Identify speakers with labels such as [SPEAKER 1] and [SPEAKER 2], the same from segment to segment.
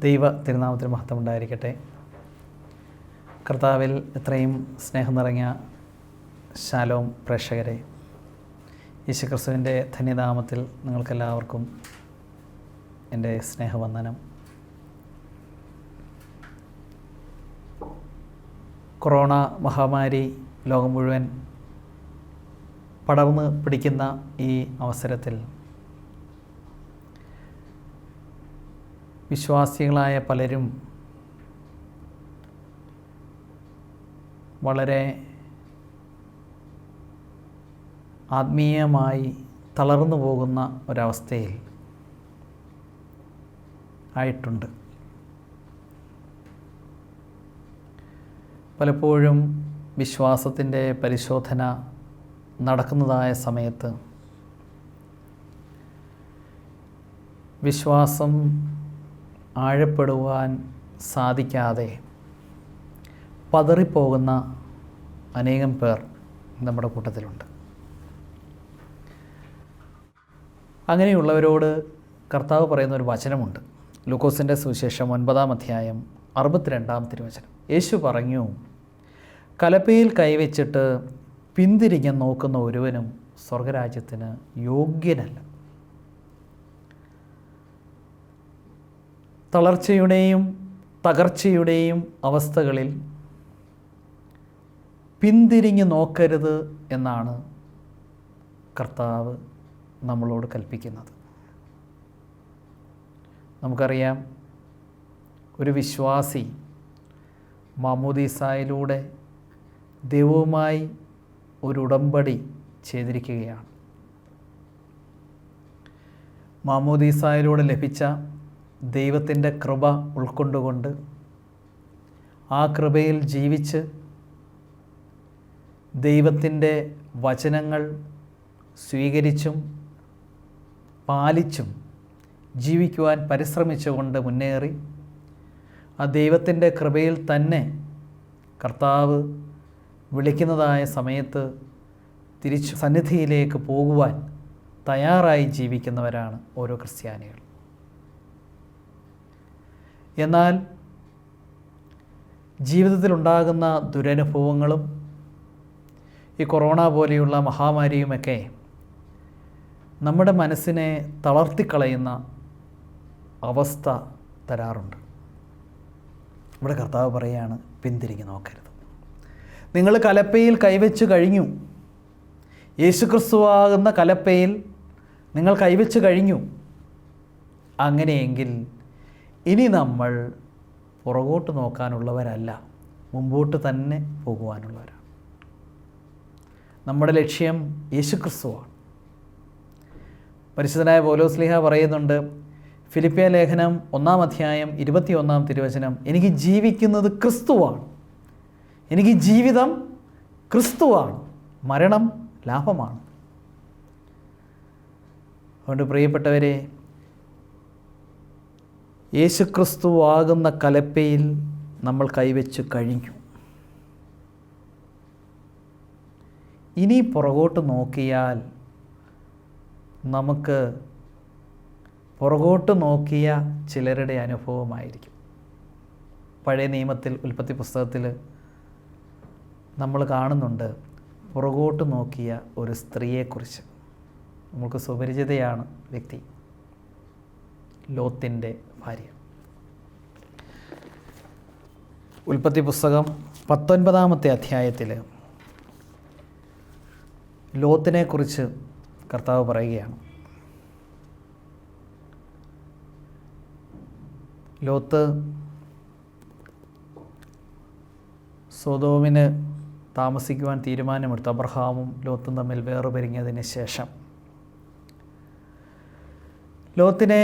[SPEAKER 1] ദൈവ തിരുനാമത്തിന് മഹത്വം ഉണ്ടായിരിക്കട്ടെ. കർത്താവിൽ എത്രയും സ്നേഹം നിറഞ്ഞ ശാലോം പ്രേക്ഷകരെ, യേശുക്രിസ്തുവിൻ്റെ ധന്യനാമത്തിൽ നിങ്ങൾക്കെല്ലാവർക്കും എൻ്റെ സ്നേഹവന്ദനം. കൊറോണ മഹാമാരി ലോകം മുഴുവൻ പടർന്ന് പിടിക്കുന്ന ഈ അവസരത്തിൽ വിശ്വാസികളായ പലരും വളരെ ആത്മീയമായി തളർന്നു പോകുന്ന ഒരവസ്ഥയിൽ ആയിട്ടുണ്ട്. പലപ്പോഴും വിശ്വാസത്തിൻ്റെ പരിശോധന നടക്കുന്നതായ സമയത്ത് വിശ്വാസം ആഴപ്പെടുവാൻ സാധിക്കാതെ പതറിപ്പോകുന്ന അനേകം പേർ നമ്മുടെ കൂട്ടത്തിലുണ്ട്. അങ്ങനെയുള്ളവരോട് കർത്താവ് പറയുന്ന ഒരു വചനമുണ്ട്. ലൂക്കോസിൻ്റെ സുവിശേഷം 9-ാം അധ്യായം 62-ാം തിരുവചനം. യേശു പറഞ്ഞു, കലപ്പയിൽ കൈവച്ചിട്ട് പിന്തിരിഞ്ഞ് നോക്കുന്ന ഒരുവനും സ്വർഗരാജ്യത്തിന് യോഗ്യനല്ല. തളർച്ചയുടെയും തകർച്ചയുടെയും അവസ്ഥകളിൽ പിന്തിരിഞ്ഞ് നോക്കരുത് എന്നാണ് കർത്താവ് നമ്മളോട് കൽപ്പിക്കുന്നത്. നമുക്കറിയാം, ഒരു വിശ്വാസി മാമോദീസായിലൂടെ ദൈവവുമായി ഒരു ഉടമ്പടി ചെയ്തിരിക്കുകയാണ്. മാമോദീസായിലൂടെ ലഭിച്ച ദൈവത്തിൻ്റെ കൃപ ഉൾക്കൊണ്ടുകൊണ്ട് ആ കൃപയിൽ ജീവിച്ച് ദൈവത്തിൻ്റെ വചനങ്ങൾ സ്വീകരിച്ചും പാലിച്ചും ജീവിക്കുവാൻ പരിശ്രമിച്ചുകൊണ്ട് മുന്നേറി ആ ദൈവത്തിൻ്റെ കൃപയിൽ തന്നെ കർത്താവ് വിളിക്കുന്നതായ സമയത്ത് തിരിച്ചു സന്നിധിയിലേക്ക് പോകുവാൻ തയ്യാറായി ജീവിക്കുന്നവരാണ് ഓരോ ക്രിസ്ത്യാനികൾ. എന്നാൽ ജീവിതത്തിലുണ്ടാകുന്ന ദുരനുഭവങ്ങളും ഈ കൊറോണ പോലെയുള്ള മഹാമാരിയുമൊക്കെ നമ്മുടെ മനസ്സിനെ തളർത്തിക്കളയുന്ന അവസ്ഥ തരാറുണ്ട്. ഇവിടെ കർത്താവ് പറയുകയാണ്, പിന്തിരിഞ്ഞ് നോക്കരുത്. നിങ്ങൾ കലപ്പയിൽ കൈവച്ച് കഴിഞ്ഞു. യേശുക്രിസ്തുവാകുന്ന കലപ്പയിൽ നിങ്ങൾ കൈവച്ച് കഴിഞ്ഞു. അങ്ങനെയെങ്കിൽ ഇനി നമ്മൾ പുറകോട്ട് നോക്കാനുള്ളവരല്ല, മുമ്പോട്ട് തന്നെ പോകുവാനുള്ളവരാണ്. നമ്മുടെ ലക്ഷ്യം യേശുക്രിസ്തുവാണ്. പരിശുദ്ധനായ പൗലോസ്ലീഹ പറയുന്നുണ്ട്, ഫിലിപ്പിയ ലേഖനം 1-ാം അധ്യായം 21-ാം തിരുവചനം, എനിക്ക് ജീവിക്കുന്നത് ക്രിസ്തുവാണ്, എനിക്ക് ജീവിതം ക്രിസ്തുവാണ്, മരണം ലാഭമാണ്. അതുകൊണ്ട് പ്രിയപ്പെട്ടവരെ, യേശുക്രിസ്തുവാകുന്ന കലപ്പയിൽ നമ്മൾ കൈവച്ച് കഴിഞ്ഞു. ഇനി പുറകോട്ട് നോക്കിയാൽ നമുക്ക് പുറകോട്ട് നോക്കിയ ചിലരുടെ അനുഭവമായിരിക്കും. പഴയ നിയമത്തിൽ ഉൽപ്പത്തി പുസ്തകത്തിൽ നമ്മൾ കാണുന്നുണ്ട് പുറകോട്ട് നോക്കിയ ഒരു സ്ത്രീയെക്കുറിച്ച്. നമുക്ക് സുപരിചിതയാണ് വ്യക്തി, ലോത്തിൻ്റെ ഭാര്യ. ഉൽപ്പത്തി പുസ്തകം 19-ാമത്തെ അധ്യായത്തിൽ ലോത്തിനെക്കുറിച്ച് കർത്താവ് പറയുകയാണ്. ലോത്ത് സൊദോമിന് താമസിക്കുവാൻ തീരുമാനമെടുത്തു. അബ്രഹാമും ലോത്തും തമ്മിൽ വേർപിരിഞ്ഞതിന് ശേഷം ലോത്തിനെ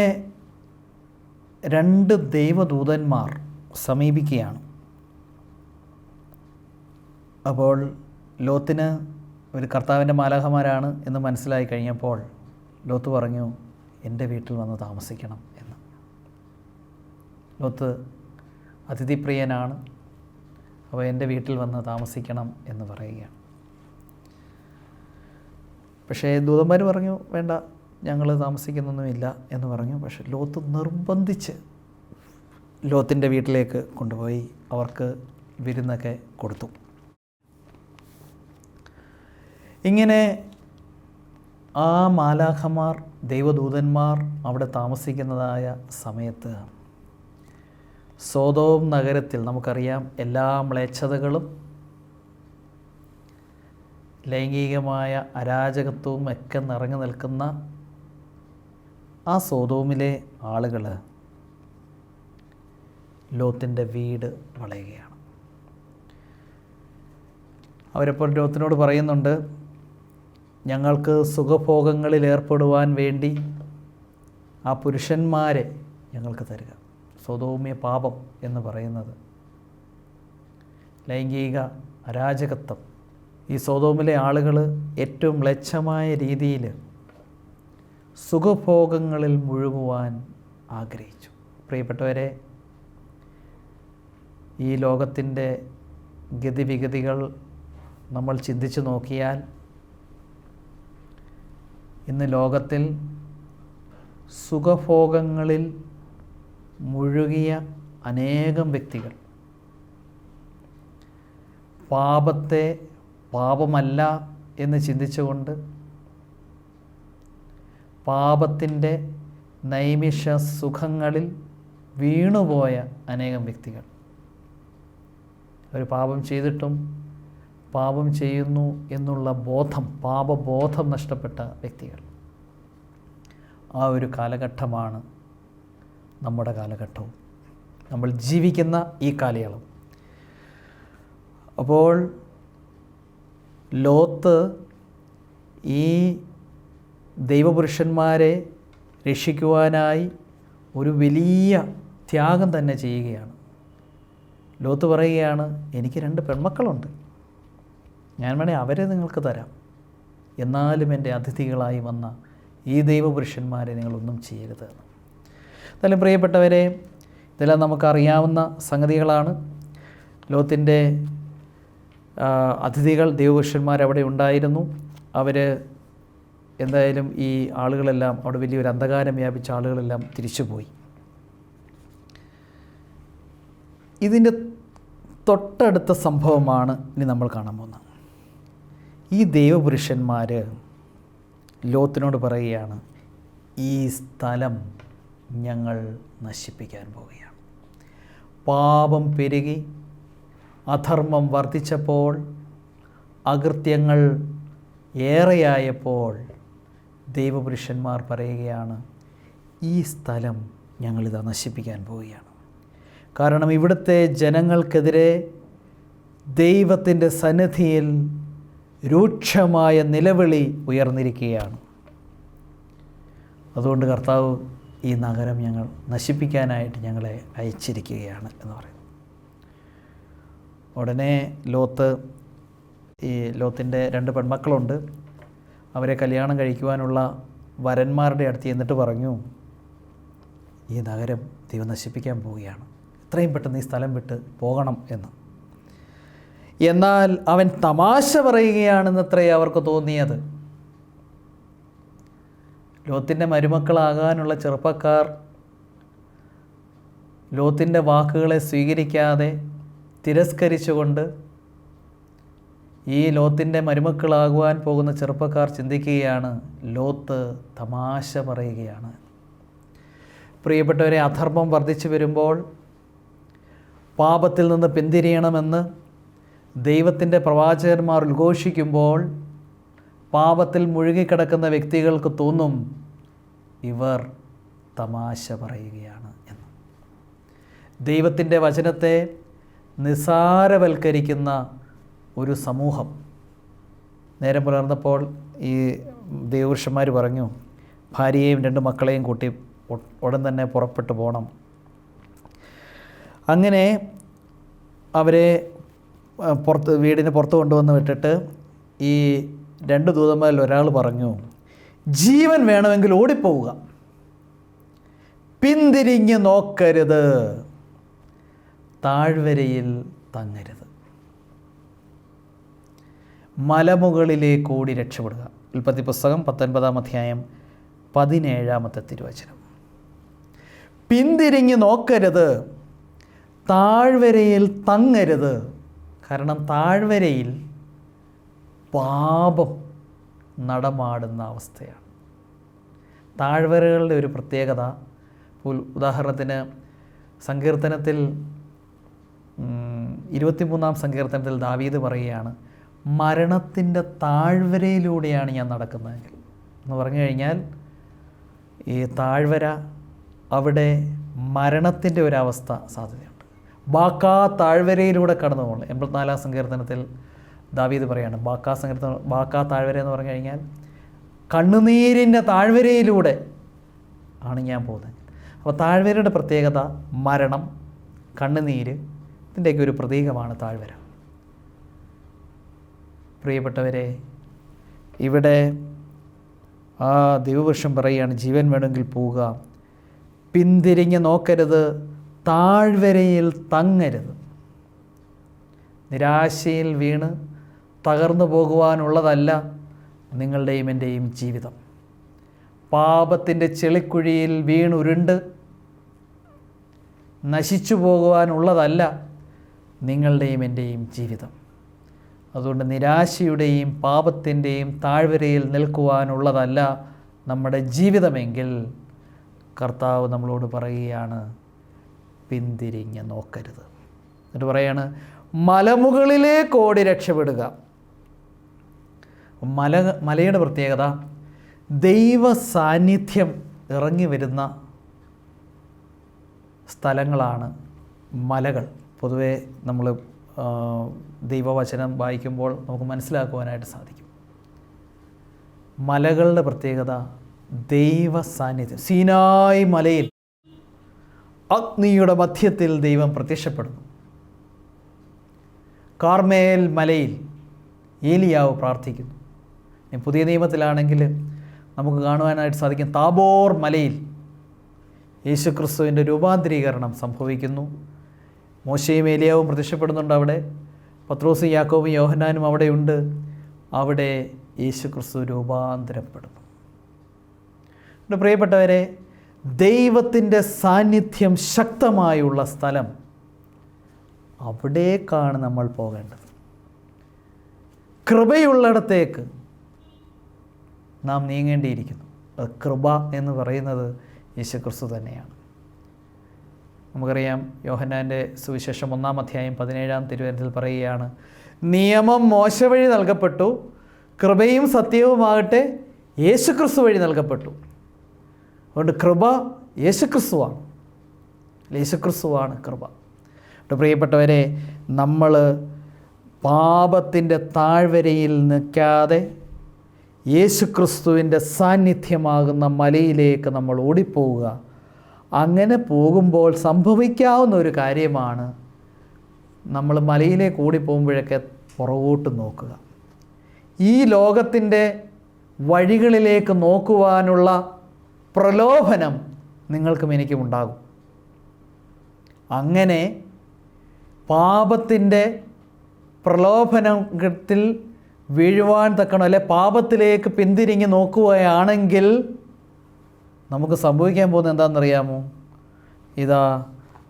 [SPEAKER 1] 2 ദൈവദൂതന്മാർ സമീപിക്കുകയാണ്. അപ്പോൾ ലോത്തിന് ഒരു കർത്താവിൻ്റെ മാലാഖമാരാണ് എന്ന് മനസ്സിലായി കഴിഞ്ഞപ്പോൾ ലോത്ത് പറഞ്ഞു, എൻ്റെ വീട്ടിൽ വന്ന് താമസിക്കണം എന്ന്. ലോത്ത് അതിഥിപ്രിയനാണ്. അപ്പോൾ എൻ്റെ വീട്ടിൽ വന്ന് താമസിക്കണം എന്ന് പറയുകയാണ്. പക്ഷേ ദൂതന്മാർ പറഞ്ഞു, വേണ്ട, ഞങ്ങൾ താമസിക്കുന്നൊന്നുമില്ല എന്ന് പറഞ്ഞു. പക്ഷെ ലോത്ത് നിർബന്ധിച്ച് ലോത്തിൻ്റെ വീട്ടിലേക്ക് കൊണ്ടുപോയി അവർക്ക് വിരുന്നൊക്കെ കൊടുത്തു. ഇങ്ങനെ ആ മാലാഖമാർ, ദൈവദൂതന്മാർ അവിടെ താമസിക്കുന്നതായ സമയത്ത് സോദോം നഗരത്തിൽ നമുക്കറിയാം എല്ലാ മ്ലേച്ഛതകളും ലൈംഗികമായ അരാജകത്വവും ഒക്കെ നിറഞ്ഞു നിൽക്കുന്ന ആ സോദോമിലെ ആളുകൾ ലോത്തിൻ്റെ വീട് വളയുകയാണ്. അവരെപ്പോൾ ലോത്തിനോട് പറയുന്നുണ്ട്, ഞങ്ങൾക്ക് സുഖഭോഗങ്ങളിൽ ഏർപ്പെടുവാൻ വേണ്ടി ആ പുരുഷന്മാരെ ഞങ്ങൾക്ക് തരിക. സൊദോമ്യ പാപം എന്ന് പറയുന്നത് ലൈംഗിക അരാജകത്വം. ഈ സൊദോമിലെ ആളുകൾ ഏറ്റവും മ്ലേച്ഛമായ രീതിയിൽ സുഖഭോഗങ്ങളിൽ മുഴുകുവാൻ ആഗ്രഹിച്ചു. പ്രിയപ്പെട്ടവരെ, ഈ ലോകത്തിൻ്റെ ഗതിവിഗതികൾ നമ്മൾ ചിന്തിച്ചു നോക്കിയാൽ ഇന്ന് ലോകത്തിൽ സുഖഭോഗങ്ങളിൽ മുഴുകിയ അനേകം വ്യക്തികൾ പാപത്തെ പാപമല്ല എന്ന് ചിന്തിച്ചുകൊണ്ട് പാപത്തിൻ്റെ നൈമിഷ സുഖങ്ങളിൽ വീണുപോയ അനേകം വ്യക്തികൾ. അവർ പാപം ചെയ്തിട്ടും പാപം ചെയ്യുന്നു എന്നുള്ള ബോധം, പാപബോധം നഷ്ടപ്പെട്ട വ്യക്തികൾ. ആ ഒരു കാലഘട്ടമാണ് നമ്മുടെ കാലഘട്ടവും, നമ്മൾ ജീവിക്കുന്ന ഈ കാലയളവ്. അപ്പോൾ ലോത്ത് ഈ ദൈവപുരുഷന്മാരെ രക്ഷിക്കുവാനായി ഒരു വലിയ ത്യാഗം തന്നെ ചെയ്യുകയാണ്. ലോത്ത് പറയുകയാണ്, എനിക്ക് 2 പെൺമക്കളുണ്ട്, ഞാൻ വേണേൽ അവരെ നിങ്ങൾക്ക് തരാം, എന്നാലും എൻ്റെ അതിഥികളായി വന്ന ഈ ദൈവപുരുഷന്മാരെ നിങ്ങളൊന്നും ചെയ്യരുത് എന്ന്. എന്തായാലും പ്രിയപ്പെട്ടവരെ, ഇതെല്ലാം നമുക്കറിയാവുന്ന സംഗതികളാണ്. ലോത്തിൻ്റെ അതിഥികൾ, ദൈവപുരുഷന്മാർ അവിടെ ഉണ്ടായിരുന്നു. അവർ എന്തായാലും ഈ ആളുകളെല്ലാം, അവിടെ വലിയൊരു അന്ധകാരം വ്യാപിച്ച ആളുകളെല്ലാം തിരിച്ചുപോയി. ഇതിൻ്റെ തൊട്ടടുത്ത സംഭവമാണ് ഇനി നമ്മൾ കാണാൻ പോകുന്നത്. ഈ ദൈവപുരുഷന്മാർ ലോത്തിനോട് പറയുകയാണ്, ഈ സ്ഥലം ഞങ്ങൾ നശിപ്പിക്കാൻ പോവുകയാണ്. പാപം പെരുകി അധർമ്മം വർദ്ധിച്ചപ്പോൾ, അകൃത്യങ്ങൾ ഏറെയായപ്പോൾ ദൈവപുരുഷന്മാർ പറയുകയാണ്, ഈ സ്ഥലം ഞങ്ങളിതാ നശിപ്പിക്കാൻ പോവുകയാണ്. കാരണം ഇവിടുത്തെ ജനങ്ങൾക്കെതിരെ ദൈവത്തിൻ്റെ സന്നിധിയിൽ രൂക്ഷമായ നിലവിളി ഉയർന്നിരിക്കുകയാണ്. അതുകൊണ്ട് കർത്താവ് ഈ നഗരം ഞങ്ങൾ നശിപ്പിക്കാനായിട്ട് ഞങ്ങളെ അയച്ചിരിക്കുകയാണ് എന്ന് പറയുന്നു. ഉടനെ ലോത്തിൻ്റെ 2 പെൺമക്കളുണ്ട്. അവരെ കല്യാണം കഴിക്കുവാനുള്ള വരന്മാരുടെ അടുത്ത് എന്നിട്ട് പറഞ്ഞു, ഈ നഗരം ദൈവം നശിപ്പിക്കാൻ പോവുകയാണ്, എത്രയും പെട്ടെന്ന് ഈ സ്ഥലം വിട്ട് പോകണം എന്ന്. എന്നാൽ അവൻ തമാശ പറയുകയാണെന്നത്രേ അവർക്ക് തോന്നിയത്. ലോത്തിൻ്റെ മരുമക്കളാകാനുള്ള ചെറുപ്പക്കാർ ലോത്തിൻ്റെ വാക്കുകളെ സ്വീകരിക്കാതെ തിരസ്കരിച്ചുകൊണ്ട് ഈ ലോത്തിൻ്റെ മരുമക്കളാകുവാൻ പോകുന്ന ചെറുപ്പക്കാർ ചിന്തിക്കുകയാണ്, ലോത്ത് തമാശ പറയുകയാണ്. പ്രിയപ്പെട്ടവരെ, അധർമ്മം വർദ്ധിച്ചു വരുമ്പോൾ പാപത്തിൽ നിന്ന് പിന്തിരിയണമെന്ന് ദൈവത്തിൻ്റെ പ്രവാചകന്മാർ ഉദ്ഘോഷിക്കുമ്പോൾ പാപത്തിൽ മുഴുകിക്കിടക്കുന്ന വ്യക്തികൾക്ക് തോന്നും, ഇവർ തമാശ പറയുകയാണ് എന്ന്. ദൈവത്തിൻ്റെ വചനത്തെ നിസാരവൽക്കരിക്കുന്ന ഒരു സമൂഹം. നേരം പുലർന്നപ്പോൾ ഈ ദൈവപുരുഷന്മാർ പറഞ്ഞു, ഭാര്യയെയും 2 മക്കളെയും കൂട്ടി ഉടൻ തന്നെ പുറപ്പെട്ടു പോകണം. അങ്ങനെ അവരെ വീടിന് പുറത്ത് കൊണ്ടുവന്ന് വിട്ടിട്ട് ഈ 2 ദൂതന്മാരിൽ ഒരാൾ പറഞ്ഞു, ജീവൻ വേണമെങ്കിൽ ഓടിപ്പോവുക, പിന്തിരിഞ്ഞ് നോക്കരുത്, താഴ്വരയിൽ തങ്ങരുത്, മലമുകളിലേക്ക് ഓടി രക്ഷപ്പെടുക. ഉൽപ്പത്തി പുസ്തകം 19-ാം അധ്യായം 17-ാമത്തെ തിരുവചനം. പിന്തിരിഞ്ഞ് നോക്കരുത്, താഴ്വരയിൽ തങ്ങരുത്. കാരണം താഴ്വരയിൽ പാപം നടമാടുന്ന അവസ്ഥയാണ്. താഴ്വരകളുടെ ഒരു പ്രത്യേകത, ഉദാഹരണത്തിന് സങ്കീർത്തനത്തിൽ 23-ാം സങ്കീർത്തനത്തിൽ ദാവീദ് പറയുകയാണ്, മരണത്തിൻ്റെ താഴ്വരയിലൂടെയാണ് ഞാൻ നടക്കുന്നതെങ്കിൽ എന്ന് പറഞ്ഞു കഴിഞ്ഞാൽ ഈ താഴ്വര, അവിടെ മരണത്തിൻ്റെ ഒരവസ്ഥ സാധ്യതയുണ്ട്. ബാക്കാ താഴ്വരയിലൂടെ കടന്നു പോകണം. 84-ാം സങ്കീർത്തനത്തിൽ ദാവീദ് പറയാണ്, ബാക്കാ താഴ്വര എന്ന് പറഞ്ഞു കഴിഞ്ഞാൽ കണ്ണുനീരിൻ്റെ താഴ്വരയിലൂടെ ആണ് ഞാൻ പോകുന്നത്. അപ്പോൾ താഴ്വരയുടെ പ്രത്യേകത മരണം, കണ്ണുനീര്, ഇതിൻ്റെയൊക്കെ ഒരു പ്രതീകമാണ് താഴ്വര. പ്രിയപ്പെട്ടവരെ, ഇവിടെ ആ ദൈവവൃക്ഷം പറയുകയാണ്, ജീവൻ വേണമെങ്കിൽ പോവുക, പിന്തിരിഞ്ഞ് നോക്കരുത്, താഴ്വരയിൽ തങ്ങരുത്. നിരാശയിൽ വീണ് തകർന്നു പോകുവാനുള്ളതല്ല നിങ്ങളുടെയും എൻ്റെയും ജീവിതം. പാപത്തിൻ്റെ ചെളിക്കുഴിയിൽ വീണുരുണ്ട് നശിച്ചു പോകുവാനുള്ളതല്ല നിങ്ങളുടെയും എൻ്റെയും ജീവിതം. അതുകൊണ്ട് നിരാശയുടെയും പാപത്തിൻ്റെയും താഴ്വരയിൽ നിൽക്കുവാനുള്ളതല്ല നമ്മുടെ ജീവിതമെങ്കിൽ കർത്താവ് നമ്മളോട് പറയുകയാണ്, പിന്തിരിഞ്ഞ് നോക്കരുത്. എന്നിട്ട് പറയാണ്, മലമുകളിലേക്ക് ഓടി രക്ഷപ്പെടുക. മലയുടെ പ്രത്യേകത, ദൈവ സാന്നിധ്യം ഇറങ്ങി വരുന്ന സ്ഥലങ്ങളാണ് മലകൾ. പൊതുവേ നമ്മൾ ദൈവവചനം വായിക്കുമ്പോൾ നമുക്ക് മനസ്സിലാക്കുവാനായിട്ട് സാധിക്കും. മലകളുടെ പ്രത്യേകത ദൈവ സാന്നിധ്യം. സീനായി മലയിൽ അഗ്നിയുടെ മധ്യത്തിൽ ദൈവം പ്രത്യക്ഷപ്പെടുന്നു. കാർമേൽ മലയിൽ ഏലിയാവ് പ്രാർത്ഥിക്കുന്നു. പുതിയ നിയമത്തിലാണെങ്കിൽ നമുക്ക് കാണുവാനായിട്ട് സാധിക്കും, താബോർ മലയിൽ യേശുക്രിസ്തുവിൻ്റെ രൂപാന്തരീകരണം സംഭവിക്കുന്നു. മോശയും ഏലിയാവും പ്രത്യക്ഷപ്പെടുന്നുണ്ട് അവിടെ. പത്രോസും യാക്കോബും യോഹന്നാനും അവിടെയുണ്ട്. അവിടെ യേശുക്രിസ്തു രൂപാന്തരപ്പെടുന്നു. എൻ്റെ പ്രിയപ്പെട്ടവരെ, ദൈവത്തിൻ്റെ സാന്നിധ്യം ശക്തമായുള്ള സ്ഥലം, അവിടേക്കാണ് നമ്മൾ പോകേണ്ടത്. കൃപയുള്ളിടത്തേക്ക് നാം നീങ്ങേണ്ടിയിരിക്കുന്നു. അത് കൃപ എന്ന് പറയുന്നത് യേശുക്രിസ്തു തന്നെയാണ്. നമുക്കറിയാം, യോഹന്നാൻ്റെ സുവിശേഷം 1-ാം അധ്യായം 17-ാം തിരുവചനത്തിൽ പറയുകയാണ്, നിയമം മോശ വഴി നൽകപ്പെട്ടു, കൃപയും സത്യവുമാകട്ടെ യേശുക്രിസ്തു വഴി നൽകപ്പെട്ടു. അതുകൊണ്ട് കൃപ യേശുക്രിസ്തുവാണ്. യേശുക്രിസ്തുവാണ് കൃപ. പ്രിയപ്പെട്ടവരെ, നമ്മൾ പാപത്തിൻ്റെ താഴ്വരയിൽ നിൽക്കാതെ യേശുക്രിസ്തുവിൻ്റെ സാന്നിധ്യമാകുന്ന മലയിലേക്ക് നമ്മൾ ഓടിപ്പോവുക. അങ്ങനെ പോകുമ്പോൾ സംഭവിക്കാവുന്ന ഒരു കാര്യമാണ്, നമ്മൾ മലയിലേക്ക് ഓടിപ്പോകുമ്പോഴൊക്കെ പുറകോട്ട് നോക്കുക. ഈ ലോകത്തിൻ്റെ വഴികളിലേക്ക് നോക്കുവാനുള്ള പ്രലോഭനം നിങ്ങൾക്കും എനിക്കും ഉണ്ടാകും. അങ്ങനെ പാപത്തിൻ്റെ പ്രലോഭനത്തിൽ വീഴുവാൻ തക്കണം, അല്ലെ പാപത്തിലേക്ക് പിന്തിരിഞ്ഞ് നോക്കുകയാണെങ്കിൽ നമുക്ക് സംഭവിക്കാൻ പോകുന്നത് എന്താണെന്നറിയാമോ? ഇതാ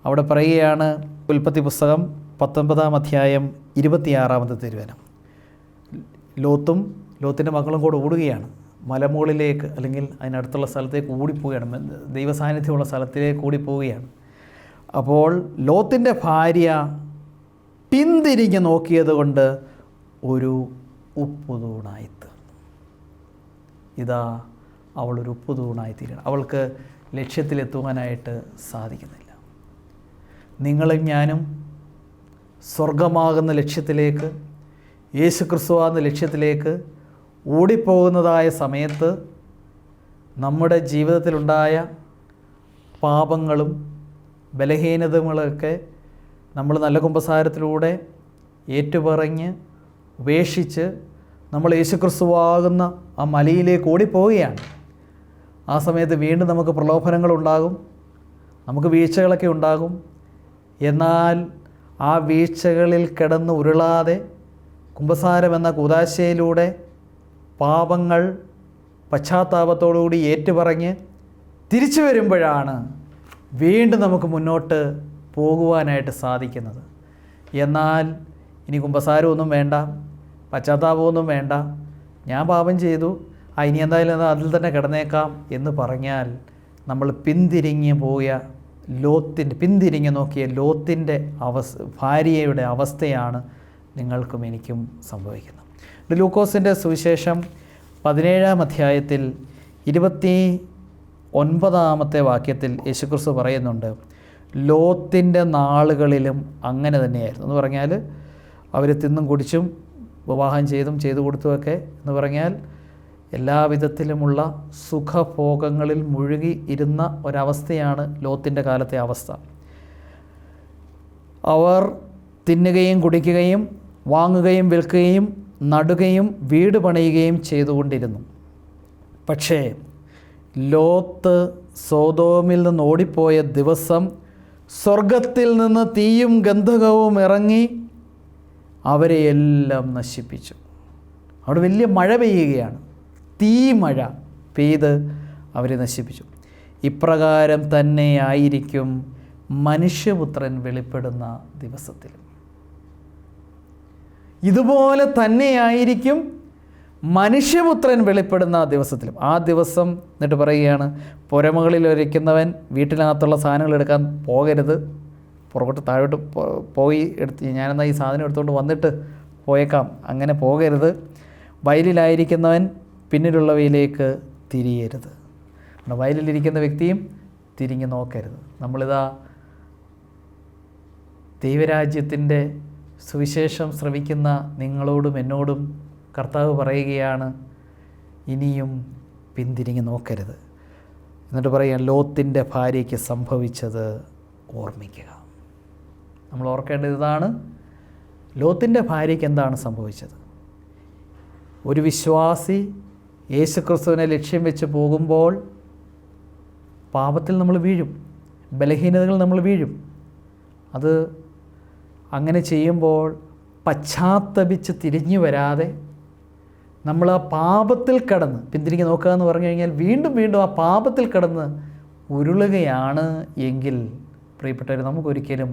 [SPEAKER 1] അവിടെ പറയുകയാണ്, ഉൽപ്പത്തി പുസ്തകം 19-ാം അധ്യായം 26-ാമത്തെ തിരുവചനം. ലോത്തിൻ്റെ മക്കളും കൂടെ ഓടുകയാണ് മലമുകളിലേക്ക്, അല്ലെങ്കിൽ അതിനടുത്തുള്ള സ്ഥലത്തേക്ക് ഓടിപ്പോവുകയാണ്, ദൈവസാന്നിധ്യമുള്ള സ്ഥലത്തിലേക്ക് ഓടിപ്പോവുകയാണ്. അപ്പോൾ ലോത്തിൻ്റെ ഭാര്യ പിന്തിരിഞ്ഞ് നോക്കിയത് കൊണ്ട് ഒരു ഉപ്പുതൂണായിത്തീർന്നു. ഇതാ അവളൊരു ഉപ്പുതൂണായിത്തീരണം. അവൾക്ക് ലക്ഷ്യത്തിലെത്തുവാനായിട്ട് സാധിക്കുന്നില്ല. നിങ്ങളും ഞാനും സ്വർഗമാകുന്ന ലക്ഷ്യത്തിലേക്ക്, യേശുക്രിസ്തുവാകുന്ന ലക്ഷ്യത്തിലേക്ക് ഓടിപ്പോകുന്നതായ സമയത്ത് നമ്മുടെ ജീവിതത്തിലുണ്ടായ പാപങ്ങളും ബലഹീനതകളൊക്കെ നമ്മൾ നല്ല കുമ്പസാരത്തിലൂടെ ഏറ്റുപറഞ്ഞ് ഉപേക്ഷിച്ച് നമ്മൾ യേശുക്രിസ്തുവാകുന്ന ആ മലയിലേക്ക് ഓടിപ്പോവുകയാണ്. ആ സമയത്ത് വീണ്ടും നമുക്ക് പ്രലോഭനങ്ങളുണ്ടാകും, നമുക്ക് വീഴ്ചകളൊക്കെ ഉണ്ടാകും. എന്നാൽ ആ വീഴ്ചകളിൽ കിടന്ന് ഉരുളാതെ കുമ്പസാരം എന്ന കൂദാശയിലൂടെ പാപങ്ങൾ പശ്ചാത്താപത്തോടുകൂടി ഏറ്റുപറഞ്ഞ് തിരിച്ചു വരുമ്പോഴാണ് വീണ്ടും നമുക്ക് മുന്നോട്ട് പോകുവാനായിട്ട് സാധിക്കുന്നത്. എന്നാൽ ഇനി കുമ്പസാരമൊന്നും വേണ്ട, പശ്ചാത്താപമൊന്നും വേണ്ട, ഞാൻ പാപം ചെയ്തു, ഇനി എന്തായാലും അതിൽ തന്നെ കിടന്നേക്കാം എന്ന് പറഞ്ഞാൽ നമ്മൾ പിന്തിരിഞ്ഞ് നോക്കിയ ലോത്തിൻ്റെ ഭാര്യയുടെ അവസ്ഥയാണ് നിങ്ങൾക്കും എനിക്കും സംഭവിക്കുന്നത്. ലൂക്കോസിൻ്റെ സുവിശേഷം 17-ാം അധ്യായത്തിൽ 29-ാമത്തെ വാക്യത്തിൽ യേശുക്രിസ്തു പറയുന്നുണ്ട്, ലോത്തിൻ്റെ നാളുകളിലും അങ്ങനെ തന്നെയായിരുന്നു എന്ന് പറഞ്ഞാൽ അവർ തിന്നും കുടിച്ചും വിവാഹം ചെയ്തു കൊടുത്തുമൊക്കെ എന്ന് പറഞ്ഞാൽ എല്ലാവിധത്തിലുമുള്ള സുഖഭോഗങ്ങളിൽ മുഴുകി ഇരുന്ന ഒരവസ്ഥയാണ് ലോത്തിൻ്റെ കാലത്തെ അവസ്ഥ. അവർ തിന്നുകയും കുടിക്കുകയും വാങ്ങുകയും വിൽക്കുകയും നടുകയും വീട് പണിയുകയും ചെയ്തുകൊണ്ടിരുന്നു. പക്ഷേ ലോത്ത് സോദോമിൽ നിന്ന് ഓടിപ്പോയ ദിവസം സ്വർഗത്തിൽ നിന്ന് തീയും ഗന്ധകവും ഇറങ്ങി അവരെ എല്ലാം നശിപ്പിച്ചു. അവിടെ വലിയ മഴ പെയ്യുകയാണ്, തീ മഴ പെയ്ത് അവരെ നശിപ്പിച്ചു. ഇപ്രകാരം തന്നെ ആയിരിക്കും മനുഷ്യപുത്രൻ വെളിപ്പെടുന്ന ദിവസത്തിലും. ഇതുപോലെ തന്നെയായിരിക്കും മനുഷ്യപുത്രൻ വെളിപ്പെടുന്ന ദിവസത്തിലും. ആ ദിവസം എന്നിട്ട് പറയുകയാണ്, പുരമുകളിൽ ഇരിക്കുന്നവൻ വീട്ടിനകത്തുള്ള സാധനങ്ങൾ എടുക്കാൻ പോകരുത്, പുറകോട്ട് താഴോട്ട് പോയി ഞാനെന്നാൽ ഈ സാധനം എടുത്തുകൊണ്ട് വന്നിട്ട് പോയേക്കാം, അങ്ങനെ പോകരുത്. വയലിലായിരിക്കുന്നവൻ പിന്നിലുള്ളവയിലേക്ക് തിരിയരുത്. വയലിലിരിക്കുന്ന വ്യക്തിയും തിരിഞ്ഞു നോക്കരുത്. നമ്മളിതാ ദൈവരാജ്യത്തിൻ്റെ സുവിശേഷം ശ്രവിക്കുന്ന നിങ്ങളോടും എന്നോടും കർത്താവ് പറയുകയാണ്, ഇനിയും പിന്തിരിഞ്ഞ് നോക്കരുത്. എന്നിട്ട് പറയാം, ലോത്തിൻ്റെ ഭാര്യയ്ക്ക് സംഭവിച്ചത് ഓർമ്മിക്കുക. നമ്മൾ ഓർക്കേണ്ടത് ഇതാണ്, ലോത്തിൻ്റെ ഭാര്യയ്ക്ക് എന്താണ് സംഭവിച്ചത്. ഒരു വിശ്വാസി യേശുക്രിസ്തുവിനെ ലക്ഷ്യം വെച്ച് പോകുമ്പോൾ പാപത്തിൽ നമ്മൾ വീഴും, ബലഹീനതകൾ നമ്മൾ വീഴും. അത് അങ്ങനെ ചെയ്യുമ്പോൾ പശ്ചാത്തപിച്ച് തിരിഞ്ഞു വരാതെ നമ്മൾ ആ പാപത്തിൽ കടന്ന് പിന്തിരിഞ്ഞ് നോക്കുക എന്ന് പറഞ്ഞു കഴിഞ്ഞാൽ വീണ്ടും വീണ്ടും ആ പാപത്തിൽ കടന്ന് ഉരുളുകയാണ് എങ്കിൽ പ്രിയപ്പെട്ടവർ, നമുക്കൊരിക്കലും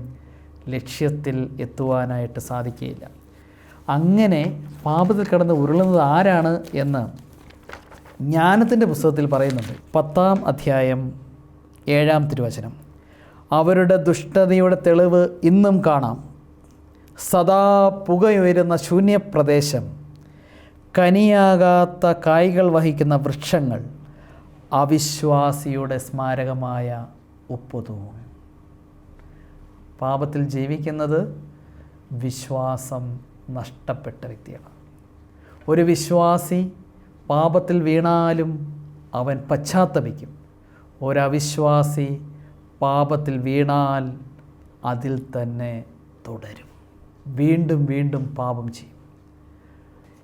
[SPEAKER 1] ലക്ഷ്യത്തിൽ എത്തുവാനായിട്ട് സാധിക്കുകയില്ല. അങ്ങനെ പാപത്തിൽ കടന്ന് ഉരുളുന്നത് ആരാണ് എന്ന് ജ്ഞാനത്തിൻ്റെ പുസ്തകത്തിൽ പറയുന്നുണ്ട്. 10-ാം അധ്യായം 7-ാം തിരുവചനം, അവരുടെ ദുഷ്ടതയുടെ തെളിവ് ഇന്നും കാണാം. സദാ പുകയുയരുന്ന ശൂന്യപ്രദേശം, കനിയാകാത്ത കായ്കൾ വഹിക്കുന്ന വൃക്ഷങ്ങൾ, അവിശ്വാസിയുടെ സ്മാരകമായ ഉപ്പുതൂൺ. പാപത്തിൽ ജീവിക്കുന്നത് വിശ്വാസം നഷ്ടപ്പെട്ട വ്യക്തിയാണ്. ഒരു വിശ്വാസി പാപത്തിൽ വീണാലും അവൻ പശ്ചാത്തപിക്കും. ഒരവിശ്വാസി പാപത്തിൽ വീണാൽ അതിൽ തന്നെ തുടരും, വീണ്ടും വീണ്ടും പാപം ചെയ്യും.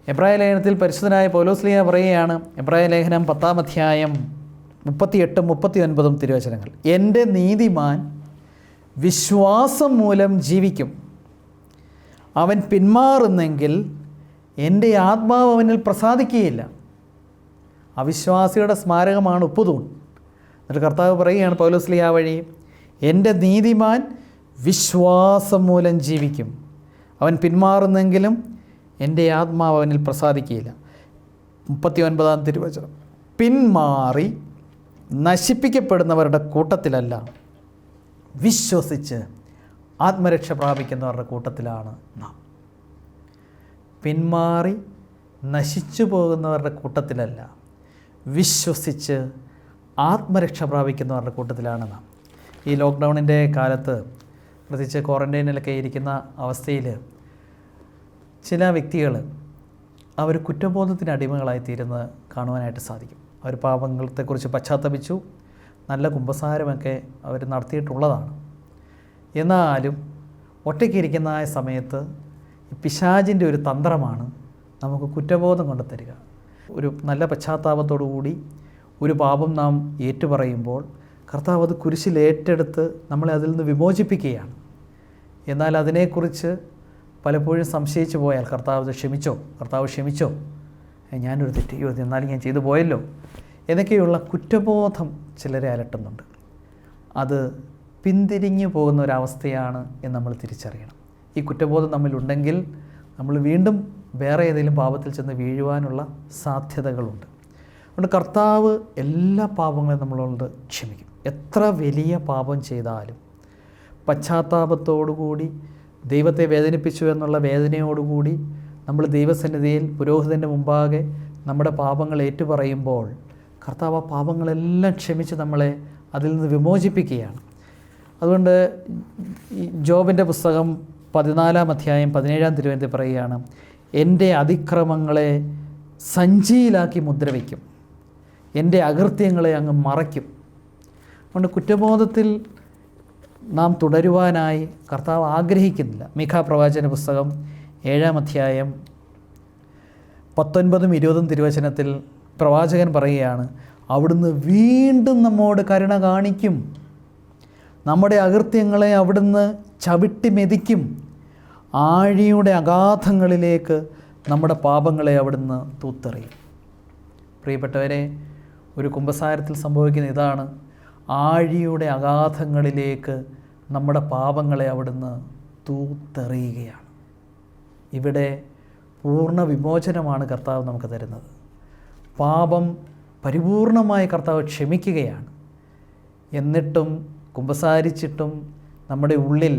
[SPEAKER 1] എബ്രായ ലേഖനത്തിൽ പരിശുദ്ധനായ പൗലോസ്ലീഹ പറയുകയാണ്, എബ്രായ ലേഖനം 10-ാം അധ്യായം 38-39 തിരുവചനങ്ങൾ, എൻ്റെ നീതിമാൻ വിശ്വാസം മൂലം ജീവിക്കും, അവൻ പിന്മാറുന്നെങ്കിൽ എൻ്റെ ആത്മാവ് അവനിൽ പ്രസാദിക്കുകയില്ല. അവിശ്വാസിയുടെ സ്മാരകമാണ് ഉപ്പുതൂൺ. എന്നിട്ട് കർത്താവ് പറയുകയാണ് പൗലോസ്ലീഹ വഴി, എൻ്റെ നീതിമാൻ വിശ്വാസം മൂലം ജീവിക്കും, അവൻ പിന്മാറുന്നെങ്കിലും എൻ്റെ ആത്മാവ് അവനിൽ പ്രസാദിക്കുകയില്ല. 39-ാം തിരുവചനം, പിന്മാറി നശിപ്പിക്കപ്പെടുന്നവരുടെ കൂട്ടത്തിലല്ല, വിശ്വസിച്ച് ആത്മരക്ഷ പ്രാപിക്കുന്നവരുടെ കൂട്ടത്തിലാണ് നാം. പിന്മാറി നശിച്ചു പോകുന്നവരുടെ കൂട്ടത്തിലല്ല, വിശ്വസിച്ച് ആത്മരക്ഷ പ്രാപിക്കുന്നവരുടെ കൂട്ടത്തിലാണ് നാം. ഈ ലോക്ക്ഡൗണിൻ്റെ കാലത്ത് പ്രത്യേകിച്ച് ക്വാറൻറ്റൈനിലൊക്കെ ഇരിക്കുന്ന അവസ്ഥയിൽ ചില വ്യക്തികൾ അവർ കുറ്റബോധത്തിന് അടിമകളായി തീരുന്നത് കാണുവാനായിട്ട് സാധിക്കും. അവർ പാപങ്ങളെക്കുറിച്ച് പശ്ചാത്തപിച്ചു, നല്ല കുമ്പസാരമൊക്കെ അവർ നടത്തിയിട്ടുള്ളതാണ്. എന്നാലും ഒറ്റയ്ക്കിരിക്കുന്ന ആ സമയത്ത് പിശാചിൻ്റെ ഒരു തന്ത്രമാണ് നമുക്ക് കുറ്റബോധം കൊണ്ട് തരിക. ഒരു നല്ല പശ്ചാത്താപത്തോടു കൂടി ഒരു പാപം നാം ഏറ്റുപറയുമ്പോൾ കർത്താവ് അത് കുരിശിൽ ഏറ്റെടുത്ത് നമ്മളെ അതിൽ നിന്ന് വിമോചിപ്പിക്കുകയാണ്. എന്നാൽ അതിനെക്കുറിച്ച് പലപ്പോഴും സംശയിച്ചു പോയാൽ കർത്താവ് ക്ഷമിച്ചോ, ഞാനൊരു തെറ്റ് എന്നാലും ഞാൻ ചെയ്തു പോയല്ലോ എന്നൊക്കെയുള്ള കുറ്റബോധം ചിലരെ അലട്ടുന്നുണ്ട്. അത് പിന്തിരിഞ്ഞു പോകുന്ന ഒരവസ്ഥയാണ് എന്ന് നമ്മൾ തിരിച്ചറിയണം. ഈ കുറ്റബോധം നമ്മിലുണ്ടെങ്കിൽ നമ്മൾ വീണ്ടും വേറെ ഏതെങ്കിലും പാപത്തിൽ ചെന്ന് വീഴുവാനുള്ള സാധ്യതകളുണ്ട്. അതുകൊണ്ട് കർത്താവ് എല്ലാ പാപങ്ങളെയും നമ്മളോട് ക്ഷമിക്കും. എത്ര വലിയ പാപം ചെയ്താലും പശ്ചാത്താപത്തോടുകൂടി ദൈവത്തെ വേദനിപ്പിച്ചു എന്നുള്ള വേദനയോടുകൂടി നമ്മൾ ദൈവസന്നിധിയിൽ പുരോഹിതൻ്റെ മുമ്പാകെ നമ്മുടെ പാപങ്ങൾ ഏറ്റുപറയുമ്പോൾ കർത്താവ് ആ പാപങ്ങളെല്ലാം ക്ഷമിച്ച് നമ്മളെ അതിൽ നിന്ന് വിമോചിപ്പിക്കുകയാണ്. അതുകൊണ്ട് ജോബിൻ്റെ പുസ്തകം 14-ാം അധ്യായം 17-ാം തിരുവചനത്തിൽ പറയുകയാണ്, എൻ്റെ അതിക്രമങ്ങളെ സഞ്ചിയിലാക്കി മുദ്രവയ്ക്കും, എൻ്റെ അകൃത്യങ്ങളെ അങ്ങ് മറയ്ക്കും. അതുകൊണ്ട് കുറ്റബോധത്തിൽ നാം തുടരുവാനായി കർത്താവ് ആഗ്രഹിക്കുന്നില്ല. മീഖാ പ്രവാചന പുസ്തകം 7-ാം അധ്യായം 19-20 തിരുവചനത്തിൽ പ്രവാചകൻ പറയുകയാണ്, അവിടുന്ന് വീണ്ടും നമ്മോട് കരുണ കാണിക്കും, നമ്മുടെ അകൃത്യങ്ങളെ അവിടുന്ന് ചവിട്ടി മെതിക്കും, ആഴിയുടെ അഗാധങ്ങളിലേക്ക് നമ്മുടെ പാപങ്ങളെ അവിടുന്ന് തൂത്തെറിയും. പ്രിയപ്പെട്ടവരെ, ഒരു കുമ്പസാരത്തിൽ സംഭവിക്കുന്ന ഇതാണ്, ആഴിയുടെ അഗാധങ്ങളിലേക്ക് നമ്മുടെ പാപങ്ങളെ അവിടുന്ന് തൂത്തെറിയുകയാണ്. ഇവിടെ പൂർണ്ണ വിമോചനമാണ് കർത്താവ് നമുക്ക് തരുന്നത്. പാപം പരിപൂർണമായി കർത്താവ് ക്ഷമിക്കുകയാണ്. എന്നിട്ടും കുമ്പസാരിച്ചിട്ടും നമ്മുടെ ഉള്ളിൽ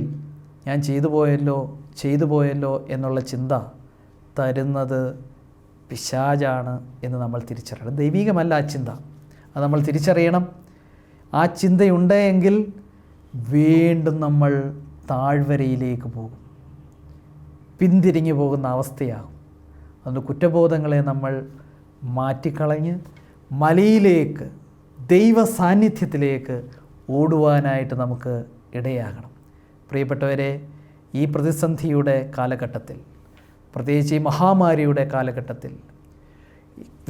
[SPEAKER 1] ഞാൻ ചെയ്തു പോയല്ലോ എന്നുള്ള ചിന്ത തരുന്നത് പിശാചാണ് എന്ന് നമ്മൾ തിരിച്ചറിയണം. ദൈവികമല്ല ആ ചിന്ത, അത് നമ്മൾ തിരിച്ചറിയണം. ആ ചിന്തയുണ്ടെങ്കിൽ വീണ്ടും നമ്മൾ താഴ്വരയിലേക്ക് പോകും, പിന്തിരിഞ്ഞു പോകുന്ന അവസ്ഥയാകും. അതുകൊണ്ട് കുറ്റബോധങ്ങളെ നമ്മൾ മാറ്റിക്കളഞ്ഞ് മലയിലേക്ക്, ദൈവ സാന്നിധ്യത്തിലേക്ക് ഓടുവാനായിട്ട് നമുക്ക് ഇടയാകണം. പ്രിയപ്പെട്ടവരെ, ഈ പ്രതിസന്ധിയുടെ കാലഘട്ടത്തിൽ, പ്രത്യേകിച്ച് ഈ മഹാമാരിയുടെ കാലഘട്ടത്തിൽ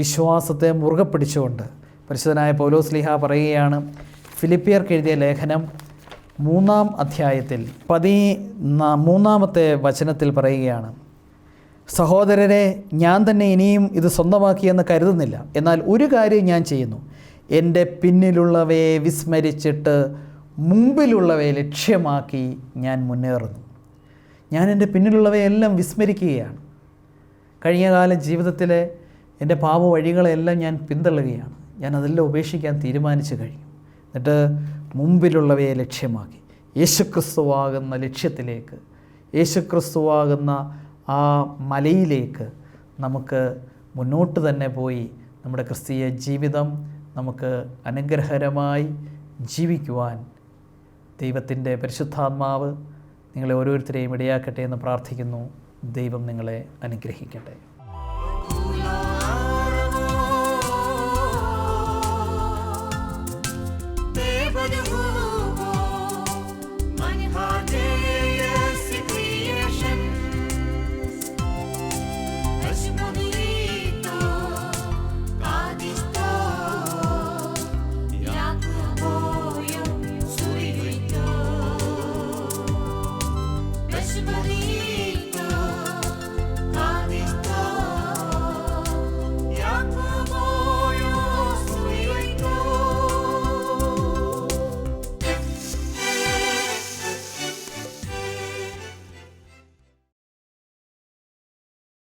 [SPEAKER 1] വിശ്വാസത്തെ മുറുകെ പിടിച്ചുകൊണ്ട് പരിശുദ്ധനായ പൗലോസ് ലീഹ പറയുകയാണ്, ഫിലിപ്പിയർക്ക് എഴുതിയ ലേഖനം 3-ാം അധ്യായത്തിൽ 13-ാമത്തെ വചനത്തിൽ പറയുകയാണ്, സഹോദരരെ, ഞാൻ തന്നെ ഇനിയും ഇത് സ്വന്തമാക്കിയെന്ന് കരുതുന്നില്ല. എന്നാൽ ഒരു കാര്യം ഞാൻ ചെയ്യുന്നു, എൻ്റെ പിന്നിലുള്ളവയെ വിസ്മരിച്ചിട്ട് മുമ്പിലുള്ളവയെ ലക്ഷ്യമാക്കി ഞാൻ മുന്നേറുന്നു. ഞാൻ എൻ്റെ പിന്നിലുള്ളവയെല്ലാം വിസ്മരിക്കുകയാണ്. കഴിഞ്ഞകാല ജീവിതത്തിലെ എൻ്റെ പാപ വഴികളെല്ലാം ഞാൻ പിന്തള്ളുകയാണ്. ഞാൻ അതെല്ലാം ഉപേക്ഷിക്കാൻ തീരുമാനിച്ചു കഴിഞ്ഞു. എന്നിട്ട് മുമ്പിലുള്ളവയെ ലക്ഷ്യമാക്കി യേശുക്രിസ്തുവാകുന്ന ലക്ഷ്യത്തിലേക്ക്, യേശുക്രിസ്തുവാകുന്ന ആ മലയിലേക്ക് നമുക്ക് മുന്നോട്ട് തന്നെ പോയി നമ്മുടെ ക്രിസ്തീയ ജീവിതം നമുക്ക് അനുഗ്രഹകരമായി ജീവിക്കുവാൻ ദൈവത്തിൻ്റെ പരിശുദ്ധാത്മാവ് നിങ്ങളെ ഓരോരുത്തരെയും ഇടയാക്കട്ടെ എന്ന് പ്രാർത്ഥിക്കുന്നു. ദൈവം നിങ്ങളെ അനുഗ്രഹിക്കട്ടെ.
[SPEAKER 2] Bye.